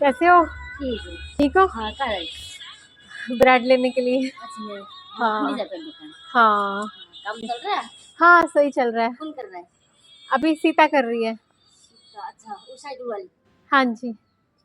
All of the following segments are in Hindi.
कैसे हो? ठीक है। ठीक हो? हाँ कल ब्रेड लेने के लिए। अच्छा हाँ खुली जाता है दुकान। हाँ काम चल रहा है। हाँ, सही चल रहा है। कौन कर रहा है? अभी सीता कर रही है। अच्छा उस साइड वाली। हाँ जी,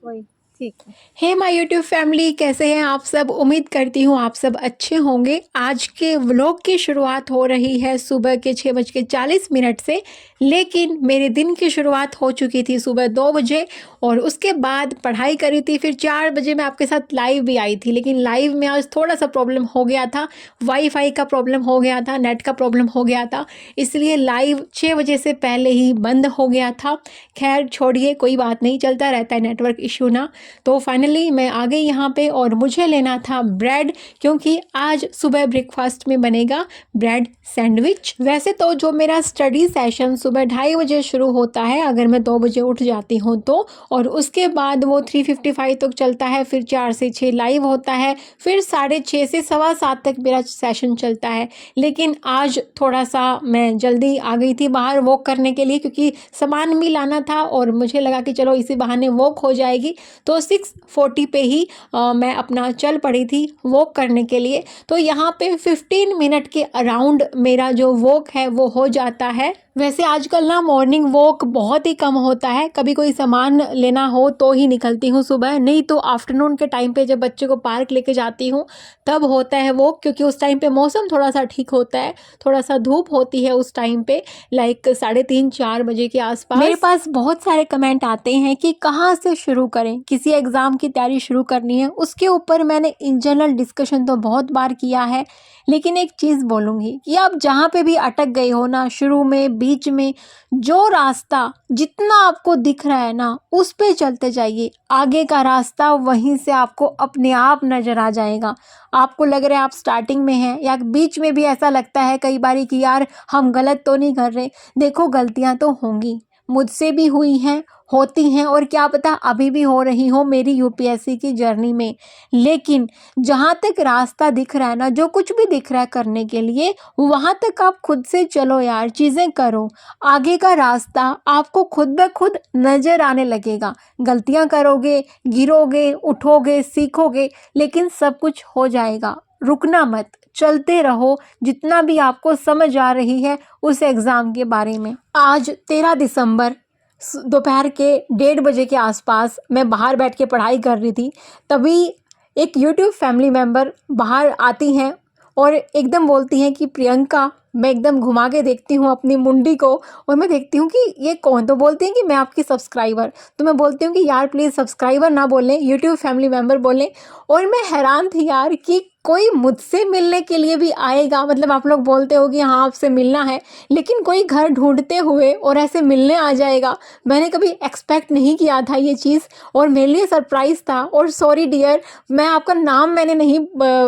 वही। ठीक है। हे माय यूट्यूब फैमिली, कैसे हैं आप सब? उम्मीद करती हूँ आप सब अच्छे होंगे। आज के व्लॉग की शुरुआत हो रही है सुबह के 6:40 से, लेकिन मेरे दिन की शुरुआत हो चुकी थी सुबह 2 बजे और उसके बाद पढ़ाई करी थी। फिर 4 बजे मैं आपके साथ लाइव भी आई थी, लेकिन लाइव में आज थोड़ा सा प्रॉब्लम हो गया था। वाईफाई का प्रॉब्लम हो गया था, नेट का प्रॉब्लम हो गया था, इसलिए लाइव 6 बजे से पहले ही बंद हो गया था। खैर छोड़िए, कोई बात नहीं, चलता रहता है नेटवर्क इशू ना। तो फाइनली मैं आ गई यहाँ पे और मुझे लेना था ब्रेड, क्योंकि आज सुबह ब्रेकफास्ट में बनेगा ब्रेड सैंडविच। वैसे तो जो मेरा स्टडी सेशन सुबह 2:30 शुरू होता है, अगर मैं 2 बजे उठ जाती हूँ तो, और उसके बाद वो 3:55 तक चलता है। फिर 4 से 6 लाइव होता है, फिर 6:30 से 7:15 तक मेरा सेशन चलता है। लेकिन आज थोड़ा सा मैं जल्दी आ गई थी बाहर वॉक करने के लिए, क्योंकि सामान भी लाना था और मुझे लगा कि चलो इसी बहाने वॉक हो जाएगी। तो 6:40 पे ही मैं अपना चल पड़ी थी वॉक करने के लिए। तो यहाँ पे 15 मिनट के अराउंड मेरा जो वॉक है वो हो जाता है। वैसे आजकल ना मॉर्निंग वॉक बहुत ही कम होता है, कभी कोई सामान लेना हो तो ही निकलती हूँ सुबह, नहीं तो आफ्टरनून के टाइम पे जब बच्चे को पार्क लेके जाती हूँ तब होता है वॉक, क्योंकि उस टाइम पे मौसम थोड़ा सा ठीक होता है, थोड़ा सा धूप होती है उस टाइम पे, लाइक 3:30-4 बजे के आसपास। मेरे पास बहुत सारे कमेंट आते हैं कि कहाँ से शुरू करें, किसी एग्ज़ाम की तैयारी शुरू करनी है, उसके ऊपर मैंने इन जनरल डिस्कशन तो बहुत बार किया है। लेकिन एक चीज़ बोलूँगी कि आप जहाँ पे भी अटक गए हो ना, शुरू में, बीच में, जो रास्ता जितना आपको दिख रहा है ना उस पे चलते जाइए। आगे का रास्ता वहीं से आपको अपने आप नज़र आ जाएगा। आपको लग रहा है आप स्टार्टिंग में हैं या बीच में भी ऐसा लगता है कई बारी कि यार हम गलत तो नहीं कर रहे। देखो गलतियाँ तो होंगी, मुझसे भी हुई हैं, होती हैं, और क्या पता अभी भी हो रही हो मेरी यूपीएससी की जर्नी में। लेकिन जहाँ तक रास्ता दिख रहा है ना, जो कुछ भी दिख रहा है करने के लिए, वहाँ तक आप खुद से चलो यार, चीज़ें करो। आगे का रास्ता आपको खुद ब खुद नज़र आने लगेगा। गलतियाँ करोगे, गिरोगे, उठोगे, सीखोगे, लेकिन सब कुछ हो जाएगा। रुकना मत, चलते रहो। जितना भी आपको समझ आ रही है उस एग्ज़ाम के बारे में। आज 13 दिसंबर दोपहर के 1:30 बजे के आसपास मैं बाहर बैठ के पढ़ाई कर रही थी, तभी एक यूट्यूब फैमिली मेम्बर बाहर आती हैं और एकदम बोलती हैं कि प्रियंका। मैं एकदम घुमा के देखती हूँ अपनी मुंडी को और मैं देखती हूँ कि ये कौन, तो बोलती हैं कि मैं आपकी सब्सक्राइबर। तो मैं बोलती हूँ कि यार प्लीज़ सब्सक्राइबर ना बोलें, यूट्यूब फैमिली मेम्बर बोलें। और मैं हैरान थी यार कि कोई मुझसे मिलने के लिए भी आएगा। मतलब आप लोग बोलते हो कि हाँ आपसे मिलना है, लेकिन कोई घर ढूंढते हुए और ऐसे मिलने आ जाएगा, मैंने कभी एक्सपेक्ट नहीं किया था ये चीज़, और मेरे लिए सरप्राइज़ था। और सॉरी डियर, मैं आपका नाम मैंने नहीं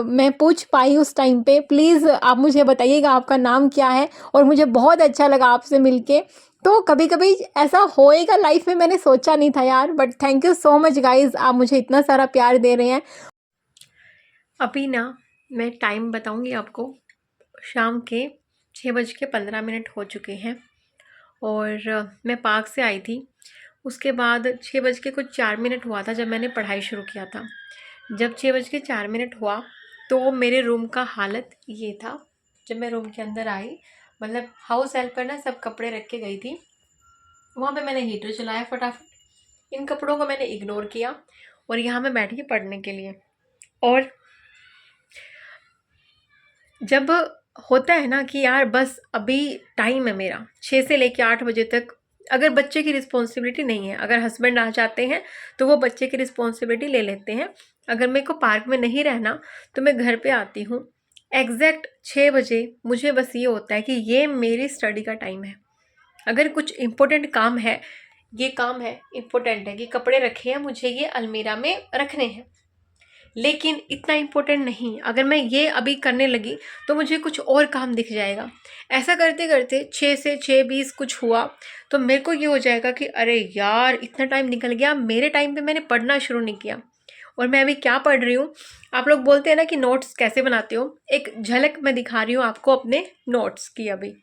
मैं पूछ पाई उस टाइम पे। प्लीज़ आप मुझे बताइएगा आपका नाम क्या है, और मुझे बहुत अच्छा लगा आपसे मिलके। तो कभी कभी ऐसा होएगा लाइफ में, मैंने सोचा नहीं था यार, but thank you so much guys, आप मुझे इतना सारा प्यार दे रहे हैं। अभी ना मैं टाइम बताऊंगी आपको। शाम के 6:15 हो चुके हैं और मैं पार्क से आई थी। उसके बाद 6:04 हुआ था जब मैंने पढ़ाई शुरू किया था। जब 6:04 हुआ तो मेरे रूम का हालत ये था। जब मैं रूम के अंदर आई, मतलब हाउस हेल्प पर ना सब कपड़े रख के गई थी, वहाँ पे मैंने हीटर चलाया फटाफट। इन कपड़ों को मैंने इग्नोर किया और यहाँ मैं बैठ गई पढ़ने के लिए। और जब होता है ना कि यार बस अभी टाइम है मेरा 6 से लेके 8 बजे तक, अगर बच्चे की रिस्पॉन्सिबिलिटी नहीं है, अगर हस्बैंड आ जाते हैं तो वो बच्चे की रिस्पॉन्सिबिलिटी ले लेते हैं। अगर मेरे को पार्क में नहीं रहना तो मैं घर पे आती हूँ एग्जैक्ट 6 बजे। मुझे बस ये होता है कि ये मेरी स्टडी का टाइम है। अगर कुछ इम्पोर्टेंट काम है, ये काम है इम्पोर्टेंट है कि कपड़े रखे हैं मुझे ये अलमीरा में रखने हैं, लेकिन इतना इम्पोर्टेंट नहीं। अगर मैं ये अभी करने लगी तो मुझे कुछ और काम दिख जाएगा। ऐसा करते करते 6 से 6:20 कुछ हुआ तो मेरे को ये हो जाएगा कि अरे यार इतना टाइम निकल गया, मेरे टाइम पे मैंने पढ़ना शुरू नहीं किया। और मैं अभी क्या पढ़ रही हूँ, आप लोग बोलते हैं ना कि नोट्स कैसे बनाते हो, एक झलक मैं दिखा रही हूँ आपको अपने नोट्स की। अभी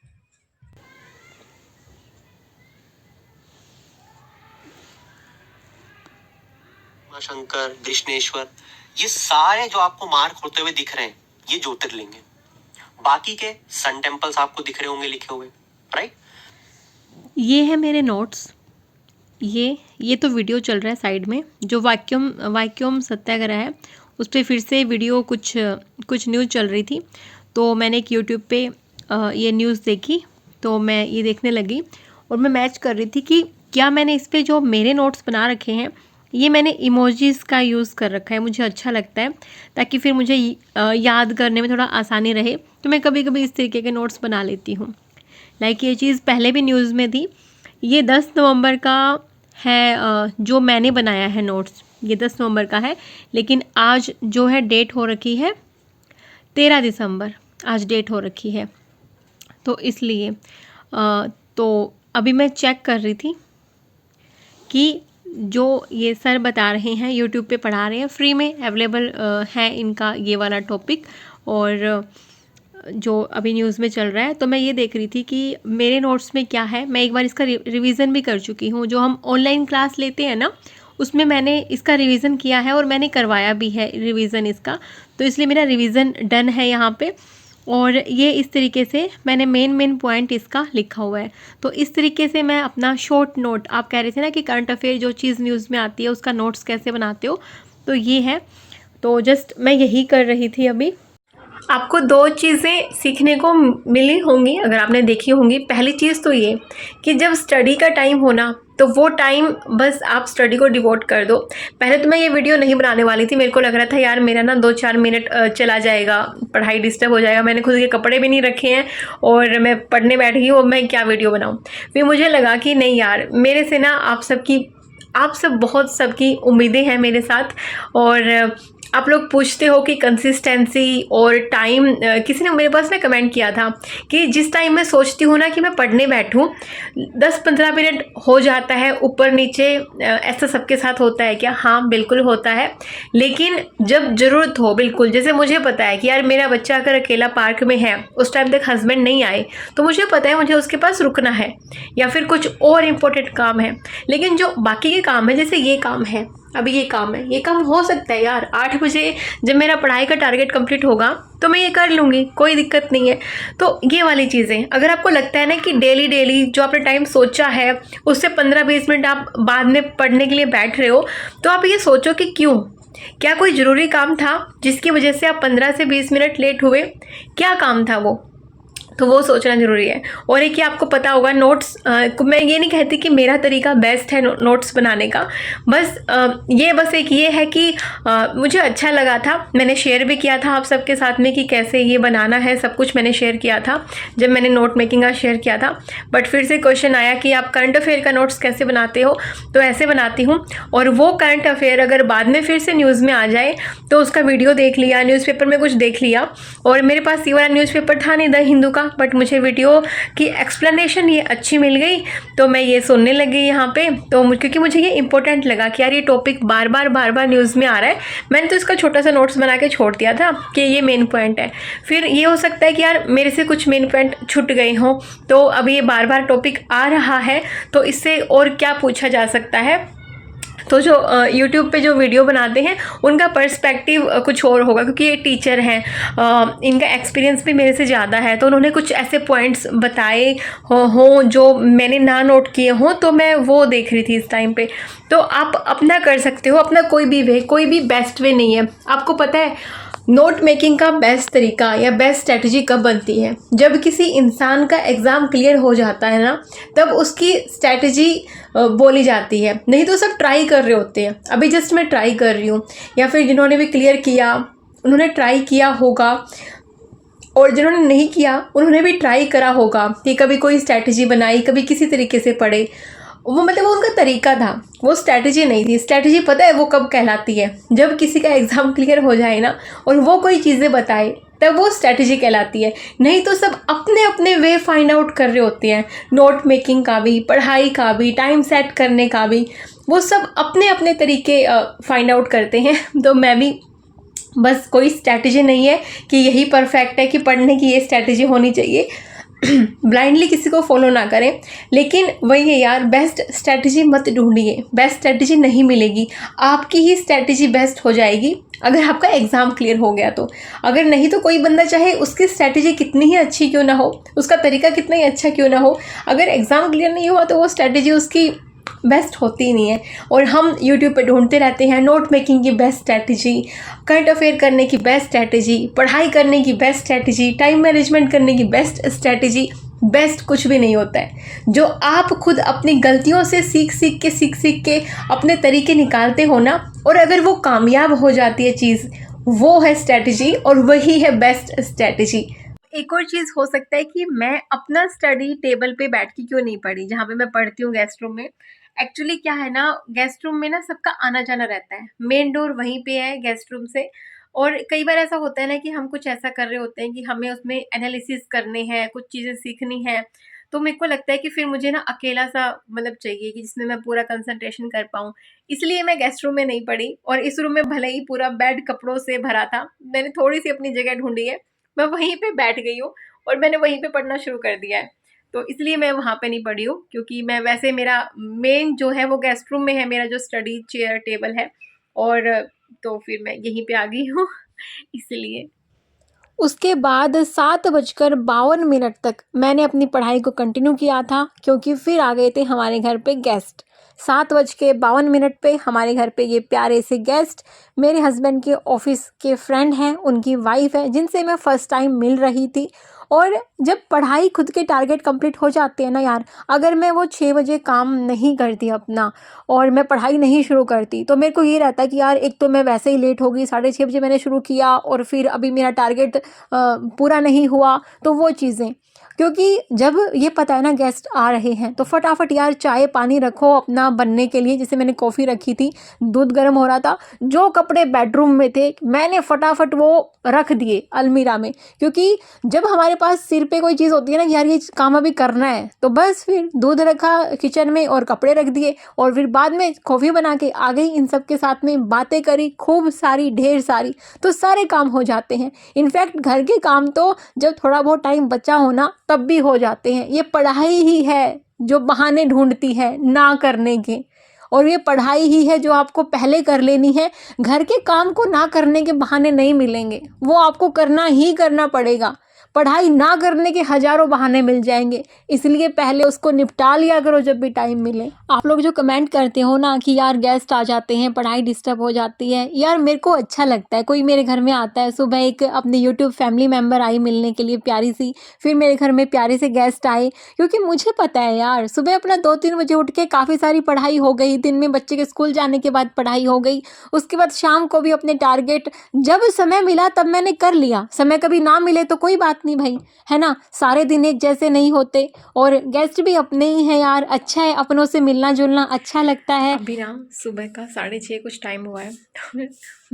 माँ शंकर, कृष्णेश्वर, ये सारे जो आपको मार्क होते हुए दिख रहे हैं ये ज्योतिर्लिंग है। बाकी के सन टेम्पल्स आपको दिख रहे होंगे लिखे हुए, राइट। ये है मेरे नोट्स। ये तो वीडियो चल रहा है साइड में, जो वैक्यूम सत्याग्रह है उस पर फिर से वीडियो कुछ न्यूज़ चल रही थी, तो मैंने एक यूट्यूब पे ये न्यूज़ देखी, तो मैं ये देखने लगी और मैं मैच कर रही थी कि क्या मैंने इस पे जो मेरे नोट्स बना रखे हैं ये मैंने इमोजीज़ का यूज़ कर रखा है। मुझे अच्छा लगता है ताकि फिर मुझे याद करने में थोड़ा आसानी रहे, तो मैं कभी कभी इस तरीके के नोट्स बना लेती हूँ। लाइक ये चीज़ पहले भी न्यूज़ में थी। ये 10 नवंबर का है जो मैंने बनाया है नोट्स, ये 10 नवंबर का है, लेकिन आज जो है डेट हो रखी है 13 दिसंबर, आज डेट हो रखी है, तो इसलिए तो अभी मैं चेक कर रही थी कि जो ये सर बता रहे हैं यूट्यूब पे पढ़ा रहे हैं, फ्री में अवेलेबल है इनका ये वाला टॉपिक, और जो अभी न्यूज़ में चल रहा है, तो मैं ये देख रही थी कि मेरे नोट्स में क्या है। मैं एक बार इसका रिवीजन भी कर चुकी हूँ, जो हम ऑनलाइन क्लास लेते हैं ना उसमें मैंने इसका रिवीजन किया है और मैंने करवाया भी है रिवीजन इसका, तो इसलिए मेरा रिवीजन डन है यहाँ पे। और ये इस तरीके से मैंने मेन पॉइंट इसका लिखा हुआ है। तो इस तरीके से मैं अपना शॉर्ट नोट, आप कह रहे थे ना कि करंट अफेयर जो चीज़ न्यूज़ में आती है उसका नोट्स कैसे बनाते हो, तो ये है। तो जस्ट मैं यही कर रही थी अभी। आपको 2 चीज़ें सीखने को मिली होंगी अगर आपने देखी होंगी। पहली चीज़ तो ये कि जब स्टडी का टाइम हो ना, तो वो टाइम बस आप स्टडी को डिवोट कर दो। पहले तो मैं ये वीडियो नहीं बनाने वाली थी, मेरे को लग रहा था यार मेरा ना 2-4 मिनट चला जाएगा, पढ़ाई डिस्टर्ब हो जाएगा, मैंने खुद के कपड़े भी नहीं रखे हैं और मैं पढ़ने बैठ गई हूँ, मैं क्या वीडियो बनाऊँ। फिर मुझे लगा कि नहीं यार, मेरे से ना आप सब बहुत सबकी उम्मीदें हैं मेरे साथ, और आप लोग पूछते हो कि कंसिस्टेंसी और टाइम। किसी ने मेरे पास में कमेंट किया था कि जिस टाइम मैं सोचती हूँ ना कि मैं पढ़ने बैठूँ 10-15 मिनट हो जाता है ऊपर नीचे। ऐसा सबके साथ होता है क्या? हाँ बिल्कुल होता है, लेकिन जब ज़रूरत हो, बिल्कुल जैसे मुझे पता है कि यार मेरा बच्चा अगर अकेला पार्क में है, उस टाइम तक हस्बैंड नहीं आए, तो मुझे पता है मुझे उसके पास रुकना है या फिर कुछ और इम्पोर्टेंट काम है। लेकिन जो बाकी के काम है, जैसे ये काम है, अभी ये काम है, ये काम हो सकता है यार 8 बजे जब मेरा पढ़ाई का टारगेट कंप्लीट होगा तो मैं ये कर लूँगी, कोई दिक्कत नहीं है। तो ये वाली चीज़ें अगर आपको लगता है ना कि डेली जो आपने टाइम सोचा है उससे 15-20 मिनट आप बाद में पढ़ने के लिए बैठ रहे हो, तो आप ये सोचो कि क्यों, क्या कोई ज़रूरी काम था जिसकी वजह से आप 15 से 20 मिनट लेट हुए? क्या काम था वो? तो वो सोचना ज़रूरी है। और एक ही आपको पता होगा नोट्स, मैं ये नहीं कहती कि मेरा तरीका बेस्ट है नोट्स बनाने का, बस एक ये है कि मुझे अच्छा लगा था, मैंने शेयर भी किया था आप सबके साथ में कि कैसे ये बनाना है, सब कुछ मैंने शेयर किया था जब मैंने नोट मेकिंग का शेयर किया था। बट फिर से क्वेश्चन आया कि आप करंट अफेयर का नोट्स कैसे बनाते हो, तो ऐसे बनाती हूँ। और वो करंट अफेयर अगर बाद में फिर से न्यूज़ में आ जाए तो उसका वीडियो देख लिया, न्यूज़पेपर में कुछ देख लिया, और मेरे पास ये वाला न्यूज़पेपर था नहीं द हिंदू का, बट मुझे वीडियो की एक्सप्लेनेशन ये अच्छी मिल गई तो मैं ये सुनने लगी यहाँ पे। तो क्योंकि मुझे ये इंपॉर्टेंट लगा कि यार ये टॉपिक बार बार न्यूज़ में आ रहा है, मैंने तो इसका छोटा सा नोट्स बना के छोड़ दिया था कि ये मेन पॉइंट है। फिर ये हो सकता है कि यार मेरे से कुछ मेन पॉइंट छूट गए हों, तो अब ये बार टॉपिक आ रहा है तो इससे और क्या पूछा जा सकता है। तो जो यूट्यूब पे जो वीडियो बनाते हैं उनका पर्सपेक्टिव कुछ और होगा, क्योंकि ये टीचर हैं, इनका एक्सपीरियंस भी मेरे से ज़्यादा है, तो उन्होंने कुछ ऐसे पॉइंट्स बताए हों जो मैंने ना नोट किए हों, तो मैं वो देख रही थी इस टाइम पे। तो आप अपना कर सकते हो, अपना कोई भी बेस्ट वे नहीं है। आपको पता है नोट मेकिंग का बेस्ट तरीका या बेस्ट स्ट्रैटेजी कब बनती है? जब किसी इंसान का एग्ज़ाम क्लियर हो जाता है ना, तब उसकी स्ट्रैटेजी बोली जाती है। नहीं तो सब ट्राई कर रहे होते हैं, अभी जस्ट मैं ट्राई कर रही हूँ, या फिर जिन्होंने भी क्लियर किया उन्होंने ट्राई किया होगा, और जिन्होंने नहीं किया उन्होंने भी ट्राई करा होगा कि कभी कोई स्ट्रैटेजी बनाई, कभी किसी तरीके से पढ़े। वो मतलब वो उनका तरीका था, वो स्ट्रैटेजी नहीं थी। स्ट्रैटेजी पता है वो कब कहलाती है? जब किसी का एग्ज़ाम क्लियर हो जाए ना और वो कोई चीज़ें बताए, तब वो स्ट्रैटेजी कहलाती है। नहीं तो सब अपने अपने वे फाइंड आउट कर रहे होते हैं, नोट मेकिंग का भी, पढ़ाई का भी, टाइम सेट करने का भी, वो सब अपने अपने तरीके फाइंड आउट करते हैं। तो मैं भी बस कोई स्ट्रैटेजी नहीं है कि यही परफेक्ट है कि पढ़ने की ये स्ट्रैटेजी होनी चाहिए, ब्लाइंडली किसी को फॉलो ना करें, लेकिन वही है यार, बेस्ट स्ट्रैटेजी मत ढूंढिए, बेस्ट स्ट्रैटेजी नहीं मिलेगी, आपकी ही स्ट्रैटेजी बेस्ट हो जाएगी अगर आपका एग्ज़ाम क्लियर हो गया तो। अगर नहीं तो कोई बंदा चाहे उसकी स्ट्रैटेजी कितनी ही अच्छी क्यों ना हो, उसका तरीका कितना ही अच्छा क्यों ना हो, अगर एग्ज़ाम क्लियर नहीं हुआ तो वो स्ट्रैटेजी उसकी बेस्ट होती ही नहीं है। और हम यूट्यूब पे ढूंढते रहते हैं नोट मेकिंग की बेस्ट स्ट्रैटेजी, करंट अफेयर करने की बेस्ट स्ट्रैटेजी, पढ़ाई करने की बेस्ट स्ट्रैटेजी, टाइम मैनेजमेंट करने की बेस्ट स्ट्रैटेजी। बेस्ट कुछ भी नहीं होता है। जो आप खुद अपनी गलतियों से सीख सीख के अपने तरीके निकालते हो ना, और अगर वो कामयाब हो जाती है चीज़, वो है स्ट्रैटेजी और वही है बेस्ट स्ट्रैटेजी। एक और चीज़ हो सकता है कि मैं अपना स्टडी टेबल पे बैठ के क्यों नहीं पढ़ी, जहाँ पे मैं पढ़ती हूँ गेस्ट रूम में। एक्चुअली क्या है ना, गेस्ट रूम में ना सबका आना जाना रहता है, मेन डोर वहीं पे है गेस्ट रूम से। और कई बार ऐसा होता है ना कि हम कुछ ऐसा कर रहे होते हैं कि हमें उसमें एनालिसिस करने हैं, कुछ चीज़ें सीखनी है, तो मेरे को लगता है कि फिर मुझे ना अकेला सा मतलब चाहिए कि जिसमें मैं पूरा कंसंट्रेशन कर पाऊँ। इसलिए मैं गेस्ट रूम में नहीं पढ़ी, और इस रूम में भले ही पूरा बेड कपड़ों से भरा था, मैंने थोड़ी सी अपनी जगह ढूंढी है, मैं वहीं पे बैठ गई हूँ और मैंने वहीं पे पढ़ना शुरू कर दिया है। तो इसलिए मैं वहाँ पे नहीं पढ़ी हूँ, क्योंकि मैं वैसे मेरा मेन जो है वो गेस्ट रूम में है, मेरा जो स्टडी चेयर टेबल है, और तो फिर मैं यहीं पे आ गई हूँ इसलिए। उसके बाद 7:52 तक मैंने अपनी पढ़ाई को कंटिन्यू किया था, क्योंकि फिर आ गए थे हमारे घर पे गेस्ट। 7:52 पे हमारे घर पे ये प्यारे से गेस्ट मेरे हस्बैंड के ऑफिस के फ्रेंड हैं, उनकी वाइफ है, जिनसे मैं फ़र्स्ट टाइम मिल रही थी। और जब पढ़ाई खुद के टारगेट कंप्लीट हो जाते हैं ना यार, अगर मैं वो 6 बजे काम नहीं करती अपना और मैं पढ़ाई नहीं शुरू करती, तो मेरे को ये रहता है कि यार एक तो मैं वैसे ही लेट हो गई, 6:30 बजे मैंने शुरू किया और फिर अभी मेरा टारगेट पूरा नहीं हुआ, तो वो चीज़ें। क्योंकि जब ये पता है ना गेस्ट आ रहे हैं, तो फटाफट यार चाय पानी रखो अपना बनने के लिए। जैसे मैंने कॉफ़ी रखी थी, दूध गर्म हो रहा था, जो कपड़े बेडरूम में थे मैंने फटाफट वो रख दिए अलमीरा में, क्योंकि जब हमारे पास सिर पे कोई चीज़ होती है ना कि यार ये काम अभी करना है, तो बस फिर दूध रखा किचन में और कपड़े रख दिए, और फिर बाद में कॉफ़ी बना के आ गई, इन सब के साथ में बातें करी खूब सारी, ढेर सारी, तो सारे काम हो जाते हैं। इनफैक्ट घर के काम तो जब थोड़ा बहुत टाइम बचा हो ना तब भी हो जाते हैं। ये पढ़ाई ही है जो बहाने ढूंढती है ना करने के, और ये पढ़ाई ही है जो आपको पहले कर लेनी है। घर के काम को ना करने के बहाने नहीं मिलेंगे, वो आपको करना ही करना पड़ेगा। पढ़ाई ना करने के हज़ारों बहाने मिल जाएंगे, इसलिए पहले उसको निपटा लिया करो जब भी टाइम मिले। आप लोग जो कमेंट करते हो ना कि यार गेस्ट आ जाते हैं, पढ़ाई डिस्टर्ब हो जाती है, यार मेरे को अच्छा लगता है कोई मेरे घर में आता है। सुबह एक अपने यूट्यूब फैमिली मेम्बर आई मिलने के लिए प्यारी सी, फिर मेरे घर में प्यारे से गेस्ट आए, क्योंकि मुझे पता है यार सुबह अपना 2-3 बजे उठ के काफ़ी सारी पढ़ाई हो गई, दिन में बच्चे के स्कूल जाने के बाद पढ़ाई हो गई, उसके बाद शाम को भी अपने टारगेट जब समय मिला तब मैंने कर लिया। समय कभी ना मिले तो कोई बात नहीं भाई, है ना, सारे दिन एक जैसे नहीं होते, और गेस्ट भी अपने ही हैं यार, अच्छा है अपनों से मिलना जुलना अच्छा लगता है। अभी ना सुबह का 6:30 कुछ टाइम हुआ है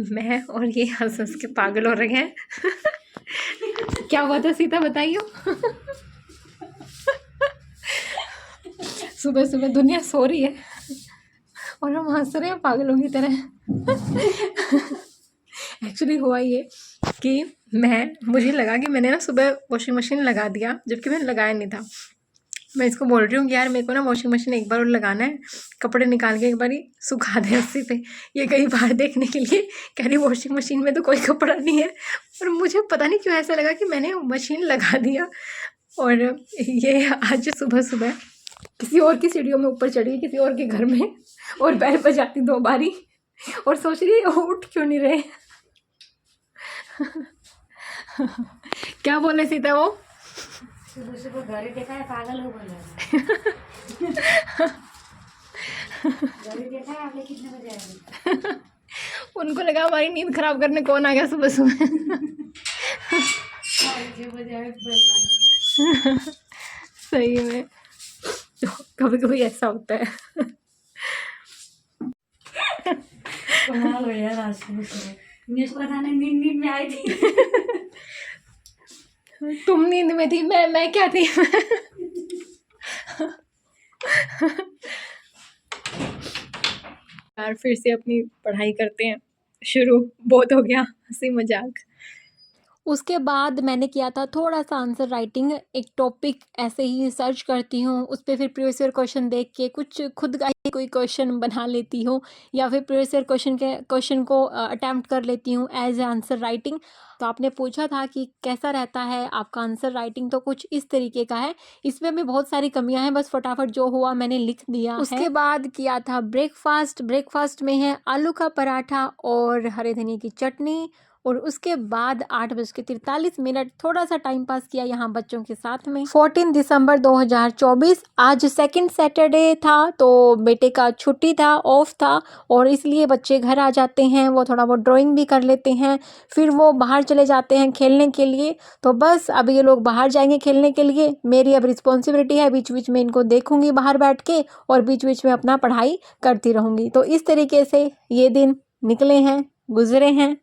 मैं और ये हंस हंस के पागल हो रहे हैं क्या हुआ था सीता, बताइए सुबह सुबह दुनिया सो रही है और हम हंस रहे हैं पागलों की तरह एक्चुअली हुआ ये कि मुझे लगा कि मैंने ना सुबह वॉशिंग मशीन लगा दिया, जबकि मैंने लगाया नहीं था। मैं इसको बोल रही हूँ कि यार मेरे को ना वॉशिंग मशीन एक बार और लगाना है, कपड़े निकाल के एक बार ही सुखा दे अस्सी पे। ये कई बार देखने के लिए कह रही वॉशिंग मशीन में तो कोई कपड़ा नहीं है, और मुझे पता नहीं क्यों ऐसा लगा कि मैंने मशीन लगा दिया। और ये आज सुबह सुबह किसी और की सीढ़ियों में ऊपर चढ़ी, किसी और के घर में, और बैल बजाती 2 बारी, और सोच रही है उठ क्यों नहीं रहे क्या बोले सीता वो? सुबह सुबह घर देखा है पागल हो गया घर देखा है आपने कितने बजे आए उनको लगा हमारी नींद खराब करने कौन आ गया सुबह सुबह 6 बजे आए सही में तो कभी कभी ऐसा होता है कमाल हो यार आज सुबह मुझे पता नहीं नींद में आई थी तुम नींद में थी, मैं क्या थी यार फिर से अपनी पढ़ाई करते हैं शुरू, बहुत हो गया हंसी मजाक। उसके बाद मैंने किया था थोड़ा सा आंसर राइटिंग, एक टॉपिक ऐसे ही सर्च करती हूँ, उस पर फिर प्रीवियस ईयर क्वेश्चन देख के कुछ खुद का ही कोई क्वेश्चन बना लेती हूँ, या फिर प्रीवियस ईयर क्वेश्चन को अटैम्प्ट कर लेती हूँ एज ए आंसर राइटिंग। तो आपने पूछा था कि कैसा रहता है आपका आंसर राइटिंग, तो कुछ इस तरीके का है। इसमें भी बहुत सारी कमियां हैं, बस फटाफट जो हुआ मैंने लिख दिया। उसके बाद किया था ब्रेकफास्ट में है आलू का पराठा और हरे धनिया की चटनी। और उसके बाद 8:43 थोड़ा सा टाइम पास किया यहाँ बच्चों के साथ में। 14 दिसंबर 2024 आज सेकंड सैटरडे था, तो बेटे का छुट्टी था, ऑफ था, और इसलिए बच्चे घर आ जाते हैं, वो थोड़ा बहुत ड्राइंग भी कर लेते हैं, फिर वो बाहर चले जाते हैं खेलने के लिए। तो बस अब ये लोग बाहर जाएंगे खेलने के लिए, मेरी अब रिस्पॉन्सिबिलिटी है बीच बीच में इनको देखूंगी बाहर बैठ के, और बीच बीच में अपना पढ़ाई करती रहूंगी। तो इस तरीके से ये दिन निकले हैं, गुजरे हैं।